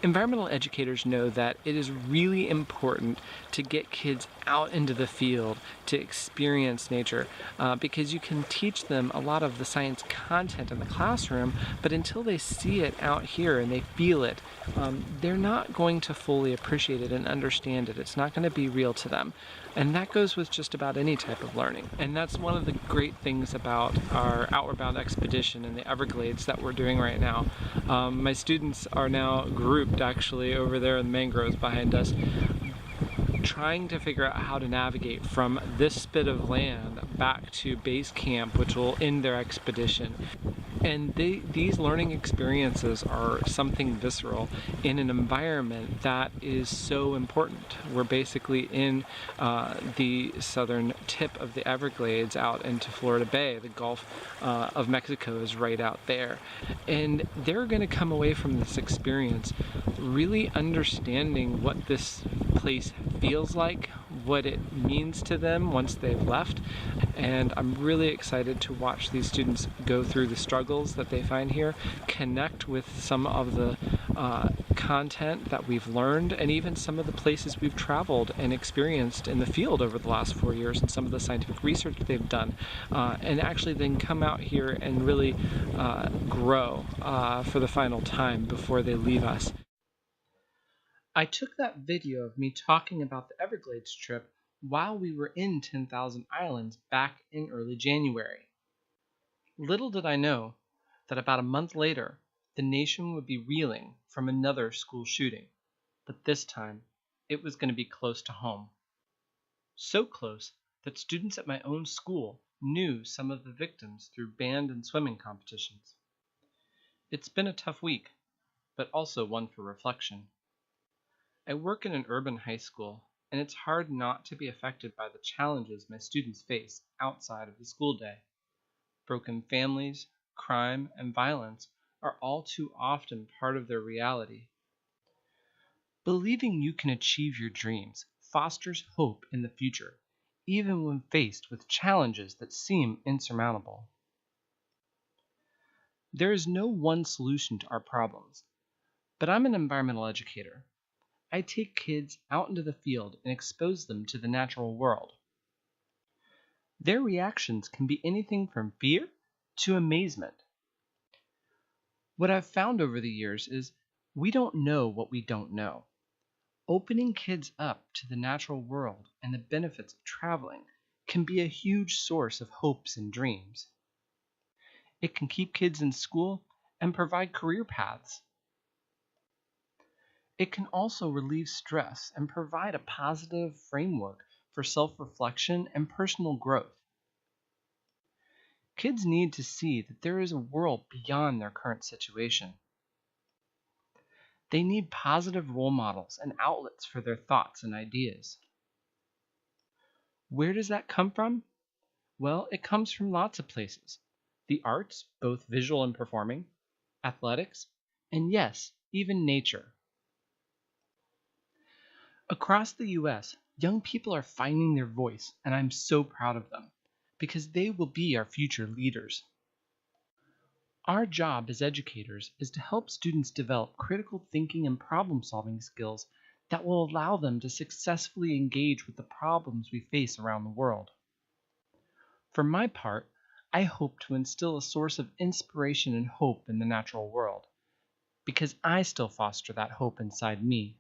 Environmental educators know that it is really important to get kids out into the field to experience nature because you can teach them a lot of the science content in the classroom, but until they see it out here and they feel it, they're not going to fully appreciate it and understand it. It's not going to be real to them. And that goes with just about any type of learning. And that's one of the great things about our Outward Bound expedition in the Everglades that we're doing right now. My students are now grouped actually over there in the mangroves behind us, trying to figure out how to navigate from this bit of land back to base camp, which will end their expedition. And these learning experiences are something visceral in an environment that is so important. We're basically in the southern tip of the Everglades out into Florida Bay. The Gulf of Mexico is right out there. And they're going to come away from this experience really understanding what this place feels like, what it means to them once they've left. And I'm really excited to watch these students go through the struggles that they find here, connect with some of the content that we've learned, and even some of the places we've traveled and experienced in the field over the last 4 years, and some of the scientific research they've done, and actually then come out here and really grow for the final time before they leave us. I took that video of me talking about the Everglades trip while we were in 10,000 Islands back in early January. Little did I know that about a month later, the nation would be reeling from another school shooting, but this time it was going to be close to home. So close that students at my own school knew some of the victims through band and swimming competitions. It's been a tough week, but also one for reflection. I work in an urban high school, and it's hard not to be affected by the challenges my students face outside of the school day. Broken families, crime, and violence are all too often part of their reality. Believing you can achieve your dreams fosters hope in the future, even when faced with challenges that seem insurmountable. There is no one solution to our problems, but I'm an environmental educator. I take kids out into the field and expose them to the natural world. Their reactions can be anything from fear to amazement. What I've found over the years is we don't know what we don't know. Opening kids up to the natural world and the benefits of traveling can be a huge source of hopes and dreams. It can keep kids in school and provide career paths. It can also relieve stress and provide a positive framework for self-reflection and personal growth. Kids need to see that there is a world beyond their current situation. They need positive role models and outlets for their thoughts and ideas. Where does that come from? Well, it comes from lots of places. The arts, both visual and performing, athletics, and yes, even nature. Across the US, young people are finding their voice, and I'm so proud of them, because they will be our future leaders. Our job as educators is to help students develop critical thinking and problem-solving skills that will allow them to successfully engage with the problems we face around the world. For my part, I hope to instill a source of inspiration and hope in the natural world, because I still foster that hope inside me.